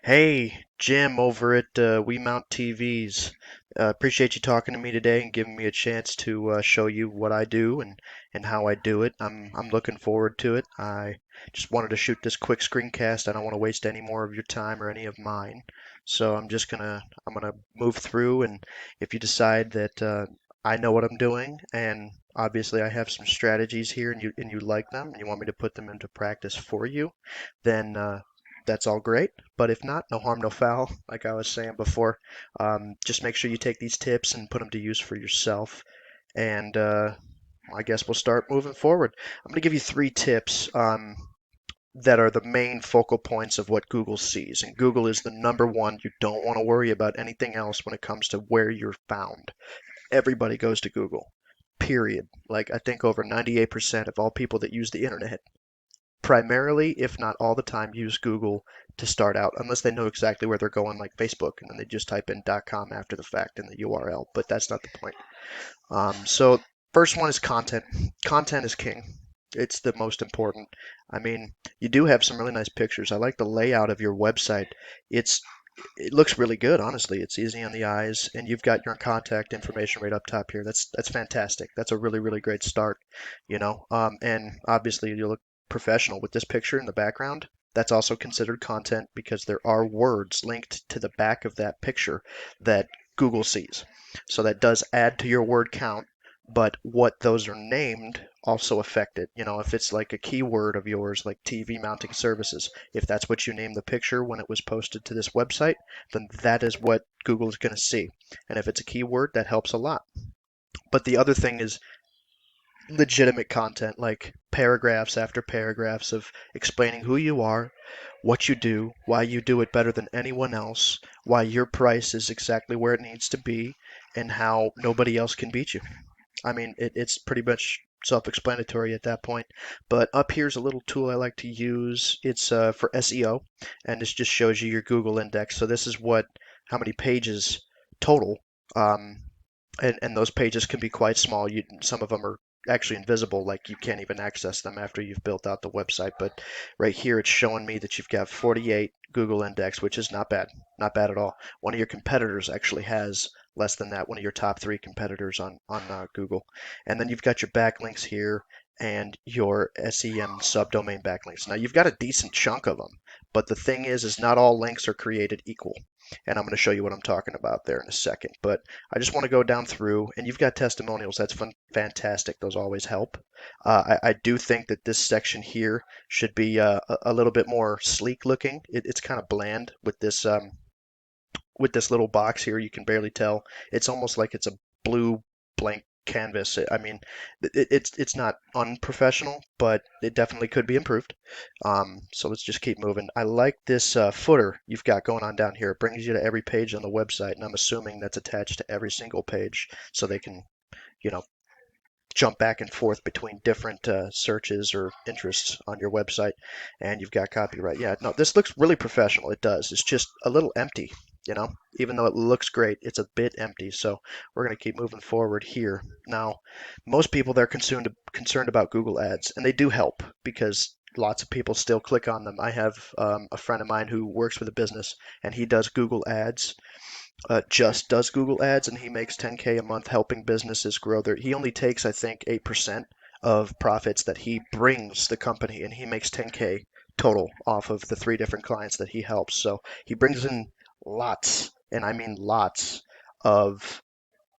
Hey, Jim over at We Mount TVs. Appreciate you talking to me today and giving me a chance to show you what I do and how I do it. I'm looking forward to it. I just wanted to shoot this quick screencast. I don't want to waste any more of your time or any of mine. So I'm gonna move through, and if you decide that I know what I'm doing, and obviously I have some strategies here, and you like them and you want me to put them into practice for you, then that's all great. But if not, no harm, no foul, like I was saying before. Just make sure you take these tips and put them to use for yourself. And I guess we'll start moving forward. I'm going to give you three tips that are the main focal points of what Google sees. And Google is the number one. You don't want to worry about anything else when it comes to where you're found. Everybody goes to Google, period. Like, I think over 98% of all people that use the internet primarily, if not all the time, use Google to start out, unless they know exactly where they're going, like Facebook, and then they just type in .com after the fact in the URL. But that's not the point. So first one is content. Content is king. It's the most important. I mean, you do have some really nice pictures. I like the layout of your website. It's it looks really good, honestly. It's easy on the eyes, and you've got your contact information right up top here. That's fantastic. That's a really great start, you know. And obviously you look professional with this picture in the background. That's also considered content because there are words linked to the back of that picture that Google sees. So that does add to your word count, but what those are named also affect it. You know, if it's like a keyword of yours, like TV mounting services, if that's what you named the picture when it was posted to this website, then that is what Google is going to see. And if it's a keyword, that helps a lot. But the other thing is legitimate content, like paragraphs after paragraphs of explaining who you are, what you do, why you do it better than anyone else, why your price is exactly where it needs to be, and how nobody else can beat you. I mean, it's pretty much self-explanatory at that point. But up here's a little tool I like to use. It's for SEO, and this just shows you your Google index. So this is how many pages total. Um, and those pages can be quite small. Some of them are actually invisible, like you can't even access them after you've built out the website. But right here, it's showing me that you've got 48 Google index, which is not bad at all. One of your competitors actually has less than that. One of your top three competitors on Google, and then you've got your backlinks here and your SEM subdomain backlinks. Now you've got a decent chunk of them, but the thing is not all links are created equal. And I'm going to show you what I'm talking about there in a second. But I just want to go down through, and you've got testimonials. That's fantastic. Those always help. I do think that this section here should be a little bit more sleek looking. It's kind of bland with this little box here. You can barely tell. It's almost like it's a blue blank canvas. I mean, it's not unprofessional, but it definitely could be improved. So let's just keep moving. I like this footer you've got going on down here. It brings you to every page on the website, and I'm assuming that's attached to every single page, so they can, you know, jump back and forth between different searches or interests on your website. And you've got copyright. Yeah, no, this looks really professional. It does. It's just a little empty, you know. Even though it looks great, it's a bit empty. So we're going to keep moving forward here. Now, most people, they're concerned about Google ads, and they do help because lots of people still click on them. I have a friend of mine who works with a business, and he does Google ads, just does Google ads, and he makes 10K a month helping businesses grow their. He only takes, I think, 8% of profits that he brings the company, and he makes 10K total off of the three different clients that he helps. So he brings in lots, and I mean lots, of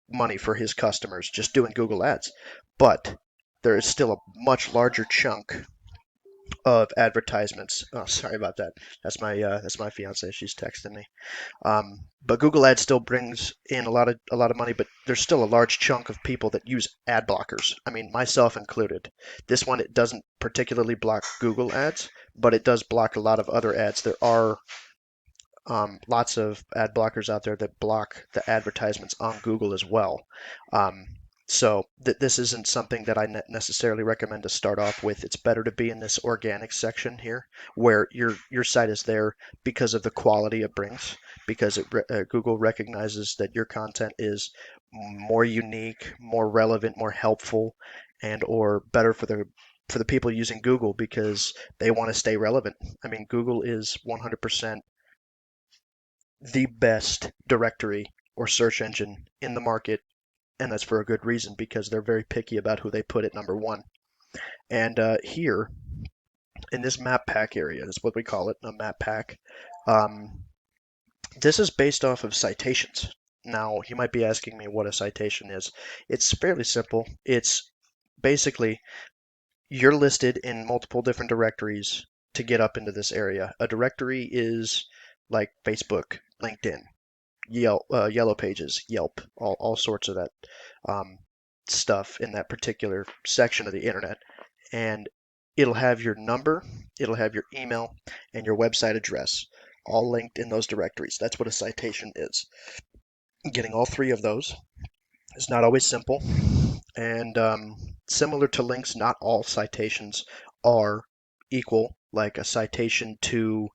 money for his customers just doing Google ads. But there is still a much larger chunk of advertisements. Oh, sorry about that. That's my fiance. She's texting me. But Google Ads still brings in a lot of money, but there's still a large chunk of people that use ad blockers. I mean, myself included. This one, it doesn't particularly block Google Ads, but it does block a lot of other ads. There are lots of ad blockers out there that block the advertisements on Google as well. Um, so this isn't something that I necessarily recommend to start off with. It's better to be in this organic section here, where your site is there because of the quality it brings, because Google recognizes that your content is more unique, more relevant, more helpful, and or better for the people using Google because they want to stay relevant. I mean, Google is 100% the best directory or search engine in the market, and that's for a good reason because they're very picky about who they put at number one. And here in this map pack area, that's what we call it, a map pack. Um, this is based off of citations. Now, you might be asking me what a citation is. It's fairly simple. It's basically you're listed in multiple different directories to get up into this area. A directory is like Facebook, LinkedIn, Yelp, Yellow Pages, Yelp, all sorts of that um, stuff in that particular section of the internet. And it'll have your number, it'll have your email, and your website address all linked in those directories. That's what a citation is. Getting all three of those is not always simple. And similar to links, not all citations are equal. Like a citation to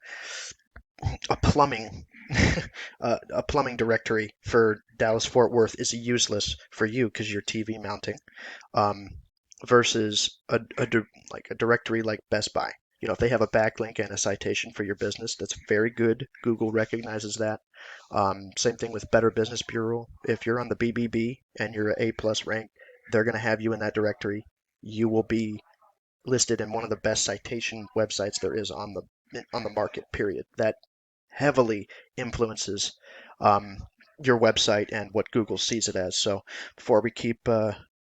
a plumbing a plumbing directory for Dallas Fort Worth is useless for you because you're TV mounting, um, versus like a directory like Best Buy. You know, if they have a backlink and a citation for your business, that's very good. Google recognizes that. Same thing with Better Business Bureau. If you're on the BBB and you're A plus rank, they're going to have you in that directory. You will be listed in one of the best citation websites there is on the market. Period. That heavily influences um, your website and what Google sees it as. So before we keep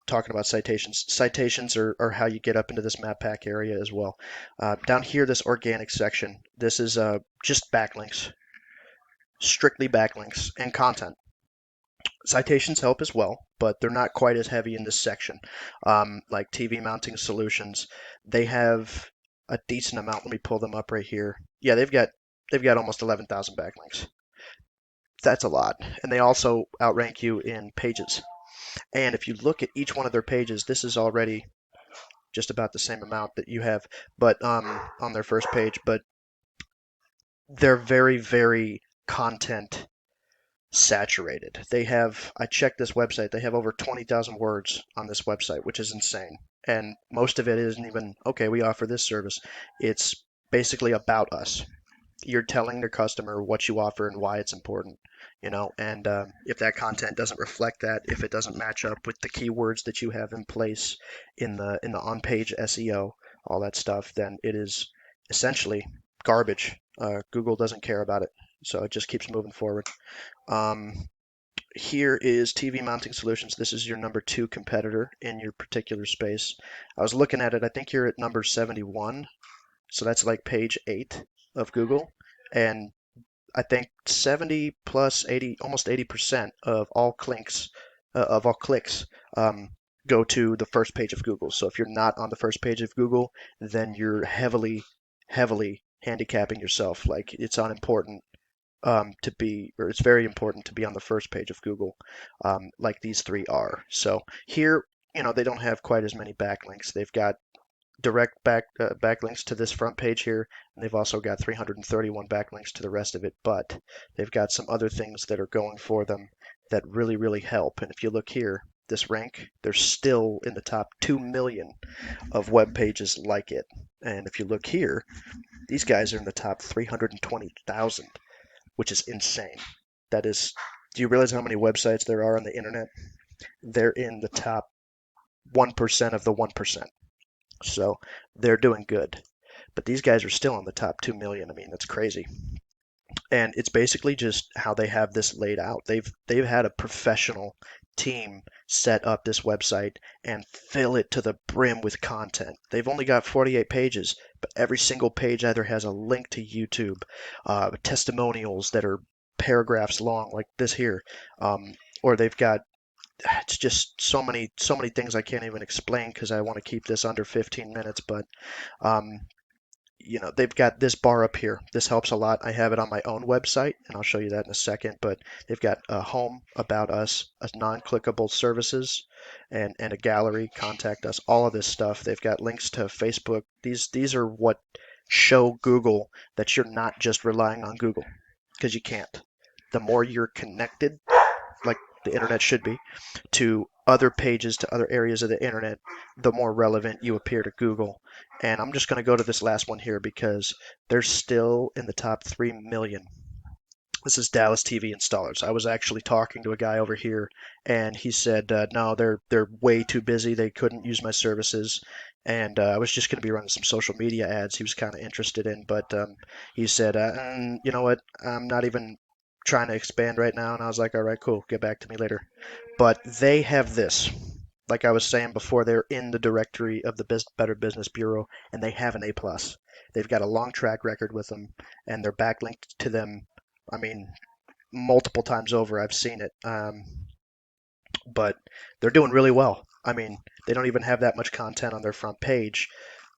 talking about citations, citations are how you get up into this map pack area as well. Down here, this organic section, this is just backlinks, strictly backlinks and content. Citations help as well, but they're not quite as heavy in this section. Like TV mounting solutions, they have a decent amount. Let me pull them up right here. Yeah, they've got almost 11,000 backlinks. That's a lot, and they also outrank you in pages. And if you look at each one of their pages, this is already just about the same amount that you have, but on their first page. But they're very, very content saturated. I checked this website, they have over 20,000 words on this website, which is insane. And most of it isn't even, okay, we offer this service. It's basically about us. You're telling your customer what you offer and why it's important, and if that content doesn't reflect that, if it doesn't match up with the keywords that you have in place in the on-page SEO, all that stuff, then it is essentially garbage. Google doesn't care about it, so it just keeps moving forward. um, Here is TV Mounting Solutions. This is your number two competitor in your particular space. I was looking at it. I think you're at number 71. So that's like page 8 of Google. And I think 70 plus 80, almost 80% of all clicks um, go to the first page of Google. So if you're not on the first page of Google, then you're heavily, heavily handicapping yourself. Like it's unimportant to be, or it's very important to be on the first page of Google, like these three are. So here, they don't have quite as many backlinks. They've got direct backlinks to this front page here, and they've also got 331 backlinks to the rest of it, but they've got some other things that are going for them that really, really help. And if you look here, this rank, they're still in the top 2 million of web pages like it. And if you look here, these guys are in the top 320,000, which is insane. That is, do you realize how many websites there are on the internet? They're in the top 1% of the 1%. So they're doing good. But these guys are still in the top 2 million. I mean, that's crazy. And it's basically just how they have this laid out. They've had a professional team set up this website and fill it to the brim with content. They've only got 48 pages, but every single page either has a link to YouTube, testimonials that are paragraphs long, like this here, or they've got it's just so many things I can't even explain because I want to keep this under 15 minutes. But um, they've got this bar up here. This helps a lot. I have it on my own website, and I'll show you that in a second. But they've got a home, about us, a non-clickable services, and a gallery, contact us, all of this stuff. They've got links to Facebook. These are what show Google that you're not just relying on Google, because you can't. The more you're connected, like the internet should be, to other pages, to other areas of the internet, the more relevant you appear to Google. And I'm just going to go to this last one here because they're still in the top 3 million This is Dallas TV installers. I was actually talking to a guy over here, and he said, no, they're way too busy. They couldn't use my services, and I was just going to be running some social media ads. He was kind of interested in, but he said, you know what? I'm not even trying to expand right now. And I was like, all right, cool. Get back to me later. But they have this. Like I was saying before, they're in the directory of the Better Business Bureau, and they have an A plus. They've got a long track record with them, and they're backlinked to them. I mean, multiple times over, I've seen it. But they're doing really well. I mean, they don't even have that much content on their front page.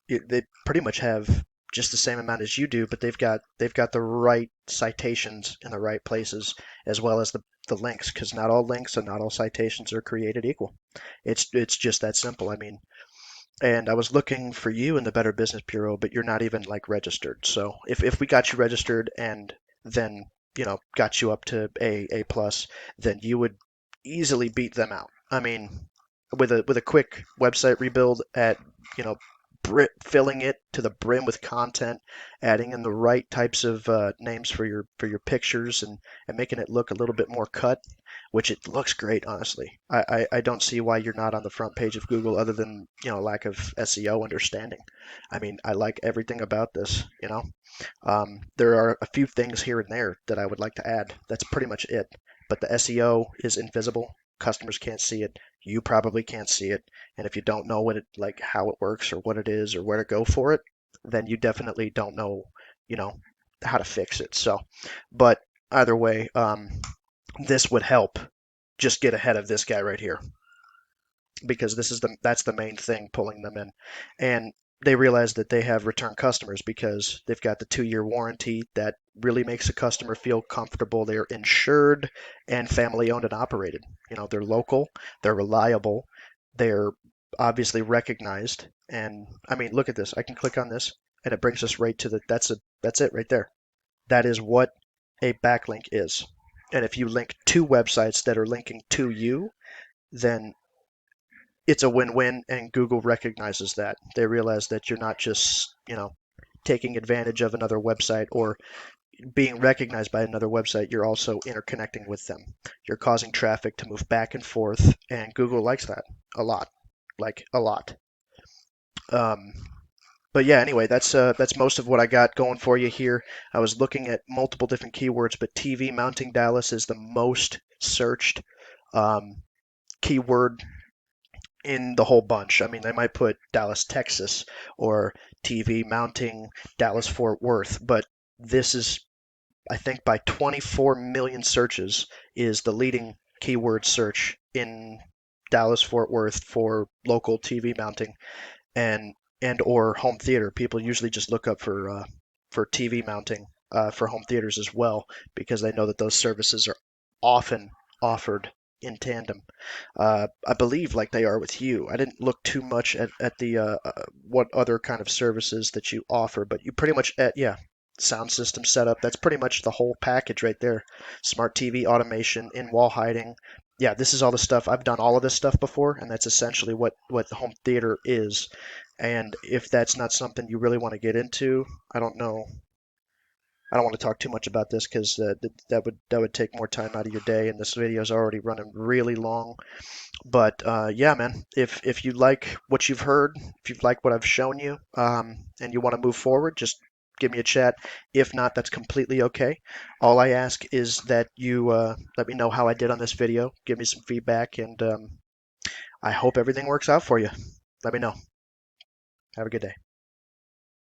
They pretty much have just the same amount as you do, but they've got the right citations in the right places, as well as the links, because not all links and not all citations are created equal. It's just that simple. I mean, and I was looking for you in the Better Business Bureau, but you're not even like registered. So if we got you registered and then got you up to A plus, then you would easily beat them out. I mean, with a quick website rebuild at you know filling it to the brim with content, adding in the right types of names for your pictures, and making it look a little bit more cut, which it looks great, honestly. I don't see why you're not on the front page of Google other than, lack of SEO understanding. I mean, I like everything about this. There are a few things here and there that I would like to add. That's pretty much it. But the SEO is invisible. Customers can't see it. You probably can't see it. And if you don't know what it like how it works or what it is or where to go for it, then you definitely don't know, you know, how to fix it. So, but either way, this would help just get ahead of this guy right here because that's the main thing pulling them in. And they realize that they have return customers because they've got the 2-year warranty that really makes a customer feel comfortable. They're insured and family owned and operated. They're local, they're reliable, they're obviously recognized. And I mean, look at this. I can click on this and it brings us right to that's it right there. That is what a backlink is. And if you link two websites that are linking to you, then it's a win-win, and Google recognizes that. They realize that you're not just, taking advantage of another website or being recognized by another website, you're also interconnecting with them. You're causing traffic to move back and forth, and Google likes that a lot, like a lot. Um, but yeah, anyway, that's most of what I got going for you here. I was looking at multiple different keywords, but TV mounting Dallas is the most searched um, keyword in the whole bunch. I mean, they might put Dallas, Texas, or TV mounting Dallas, Fort Worth, but this is, I think, by 24 million searches, is the leading keyword search in Dallas, Fort Worth for local TV mounting and or home theater. People usually just look up for TV mounting for home theaters as well because they know that those services are often offered in tandem. I believe like they are with you. I didn't look too much at the what other kind of services that you offer, but you pretty much yeah, sound system setup. That's pretty much the whole package right there. Smart TV automation, in wall hiding. Yeah, this is all the stuff. I've done all of this stuff before, and that's essentially what the home theater is. And if that's not something you really want to get into, I don't know. I don't want to talk too much about this because that would take more time out of your day, and this video is already running really long. But yeah, man, if you like what you've heard, if you like what I've shown you, and you want to move forward, just give me a chat. If not, that's completely okay. All I ask is that you let me know how I did on this video, give me some feedback, and I hope everything works out for you. Let me know. Have a good day.